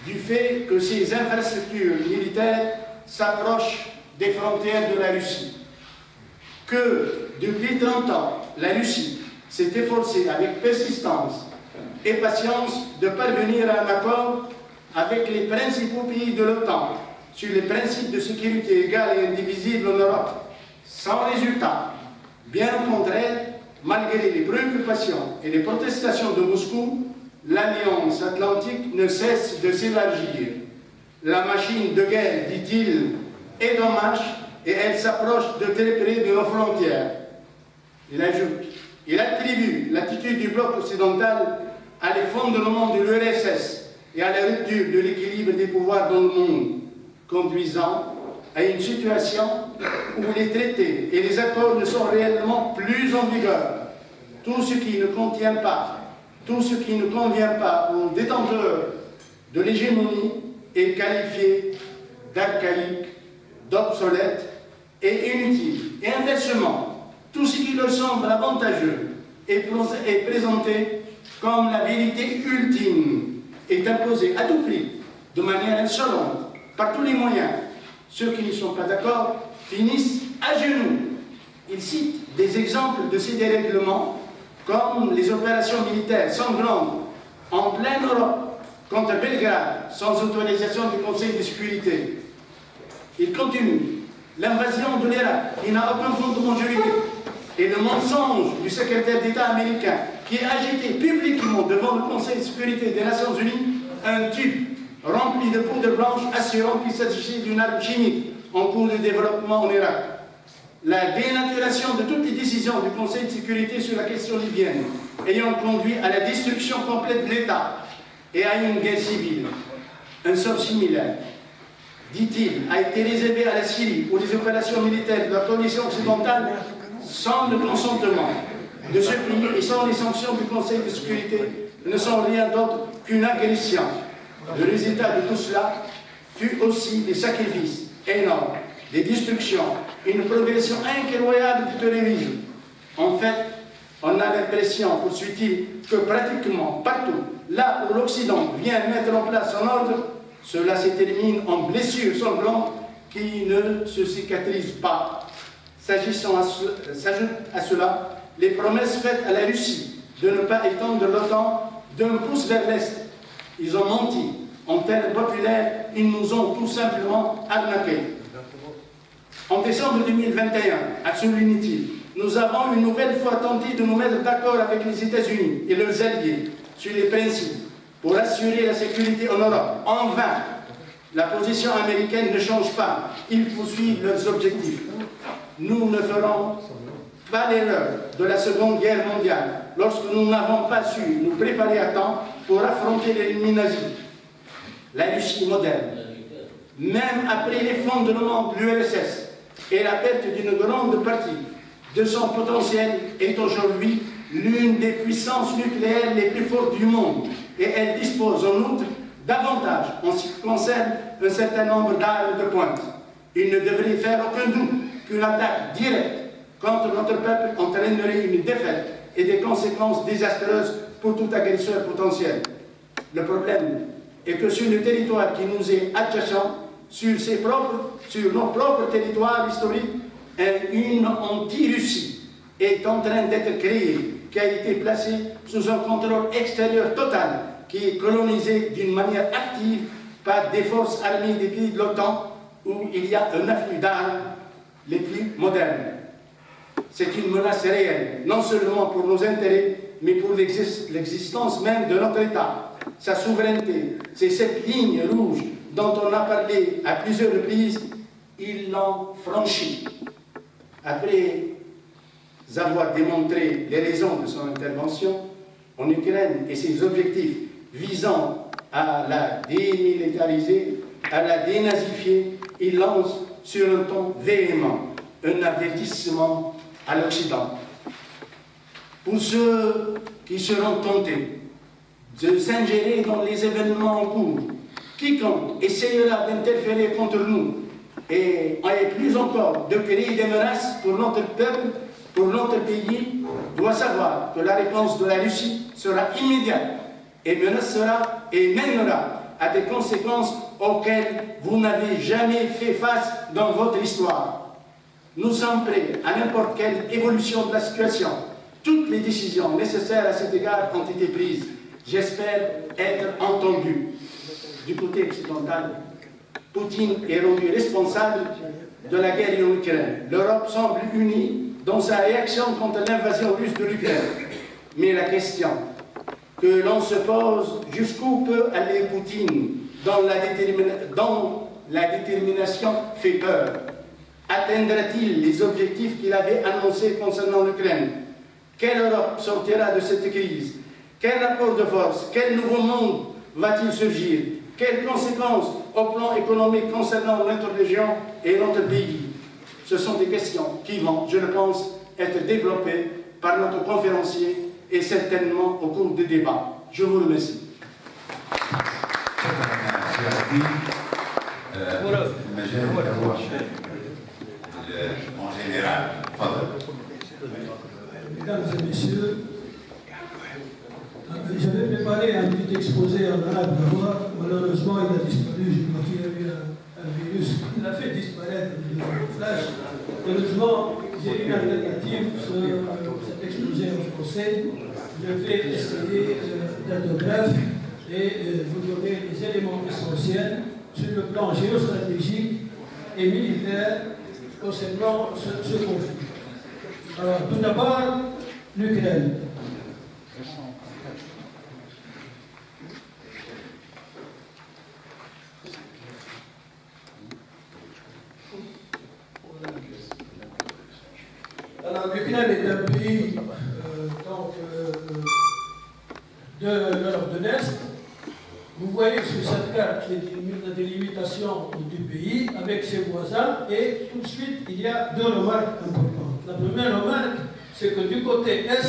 du fait que ces infrastructures militaires s'approchent des frontières de la Russie. Que depuis 30 ans, la Russie s'est efforcée avec persistance et patience de parvenir à un accord avec les principaux pays de l'OTAN sur les principes de sécurité égale et indivisible en Europe, sans résultat. Bien au contraire, malgré les préoccupations et les protestations de Moscou, l'Alliance Atlantique ne cesse de s'élargir. La machine de guerre, dit-il, est en marche et elle s'approche de très près de nos frontières. Il ajoute, il attribue l'attitude du bloc occidental à l'effondrement de l'URSS et à la rupture de l'équilibre des pouvoirs dans le monde, conduisant à une situation où les traités et les accords ne sont réellement plus en vigueur. Tout ce qui ne contient pas, tout ce qui ne convient pas aux détenteurs de l'hégémonie est qualifié d'archaïque, d'obsolète et inutile. Et inversement, tout ce qui leur semble avantageux est présenté comme la vérité ultime, est imposé à tout prix, de manière insolente, par tous les moyens. Ceux qui ne sont pas d'accord finissent à genoux. Il cite des exemples de ces dérèglements, comme les opérations militaires sanglantes en pleine Europe contre Belgrade, sans autorisation du Conseil de sécurité. Il continue. L'invasion de l'Irak, qui n'a aucun fondement juridique, et le mensonge du secrétaire d'État américain, qui a agité publiquement devant le Conseil de sécurité des Nations Unies un tube rempli de poudre blanche assurant qu'il s'agissait d'une arme chimique en cours de développement en Irak. La dénaturation de toutes les décisions du Conseil de sécurité sur la question libyenne, ayant conduit à la destruction complète de l'État et à une guerre civile. Un sort similaire, dit-il, a été réservé à la Syrie, où les opérations militaires de la coalition occidentale, sans le consentement de ce pays et sans les sanctions du Conseil de sécurité, ne sont rien d'autre qu'une agression. Le résultat de tout cela fut aussi des sacrifices énormes, des destructions, une progression incroyable du terrorisme. En fait, on a l'impression, poursuit-il, que pratiquement partout, là où l'Occident vient mettre en place son ordre, cela se termine en blessures sanglantes qui ne se cicatrisent pas. S'ajoutent à cela les promesses faites à la Russie de ne pas étendre l'OTAN d'un pouce vers l'Est. Ils ont menti. En termes populaires, ils nous ont tout simplement arnaqués. En décembre 2021, à Unity, nous avons une nouvelle fois tenté de nous mettre d'accord avec les États-Unis et leurs alliés sur les principes pour assurer la sécurité en Europe. En vain, la position américaine ne change pas. Ils poursuivent leurs objectifs. Nous ne ferons pas l'erreur de la Seconde Guerre mondiale lorsque nous n'avons pas su nous préparer à temps pour affronter l'ennemi nazi. La Russie moderne, même après l'effondrement de l'URSS et la perte d'une grande partie de son potentiel, est aujourd'hui l'une des puissances nucléaires les plus fortes du monde et elle dispose en outre davantage en ce qui concerne un certain nombre d'armes de pointe. Il ne devrait faire aucun doute qu'une attaque directe contre notre peuple entraînerait une défaite et des conséquences désastreuses pour tout agresseur potentiel. Le problème est que sur le territoire qui nous est adjacent, sur nos propres territoires historiques, une anti-Russie est en train d'être créée, qui a été placée sous un contrôle extérieur total, qui est colonisée d'une manière active par des forces armées des pays de l'OTAN, où il y a un afflux d'armes les plus modernes. C'est une menace réelle, non seulement pour nos intérêts, mais pour l'existence même de notre État. Sa souveraineté, c'est cette ligne rouge dont on a parlé à plusieurs reprises, il l'en franchit. Après avoir démontré les raisons de son intervention en Ukraine et ses objectifs visant à la démilitariser, à la dénazifier, il lance sur un ton véhément un avertissement à l'Occident. Pour ceux qui seront tentés de s'ingérer dans les événements en cours, quiconque essayera d'interférer contre nous et plus encore de créer des menaces pour notre peuple, pour notre pays, doit savoir que la réponse de la Russie sera immédiate et menacera et mènera à des conséquences auxquelles vous n'avez jamais fait face dans votre histoire. Nous sommes prêts à n'importe quelle évolution de la situation. Toutes les décisions nécessaires à cet égard ont été prises. J'espère être entendu. Du côté occidental, Poutine est rendu responsable de la guerre en Ukraine. L'Europe semble unie dans sa réaction contre l'invasion russe de l'Ukraine. Mais la question que l'on se pose, jusqu'où peut aller Poutine dans la détermination fait peur. Atteindra-t-il les objectifs qu'il avait annoncés concernant l'Ukraine? Quelle Europe sortira de cette crise? Quel rapport de force? Quel nouveau monde va-t-il surgir? Quelles conséquences au plan économique concernant notre région et notre pays? Ce sont des questions qui vont, je le pense, être développées par notre conférencier et certainement au cours des débats. Je vous remercie. En général, mesdames et messieurs, j'avais préparé un petit exposé en arabe d'abord. Malheureusement, il a disparu. Je crois qu'il y a eu un virus qui l'a fait disparaître le flash. Heureusement, j'ai une alternative sur cet exposé en français. Je vais essayer d'être bref et vous donner les éléments essentiels sur le plan géostratégique et militaire concernant ce conflit. Alors, tout d'abord, l'Ukraine. Alors, l'Ukraine est un pays de l'Europe de l'Est. Vous voyez sur cette carte la délimitation du pays avec ses voisins et tout de suite il y a deux remarques importantes. La première remarque, c'est que du côté est,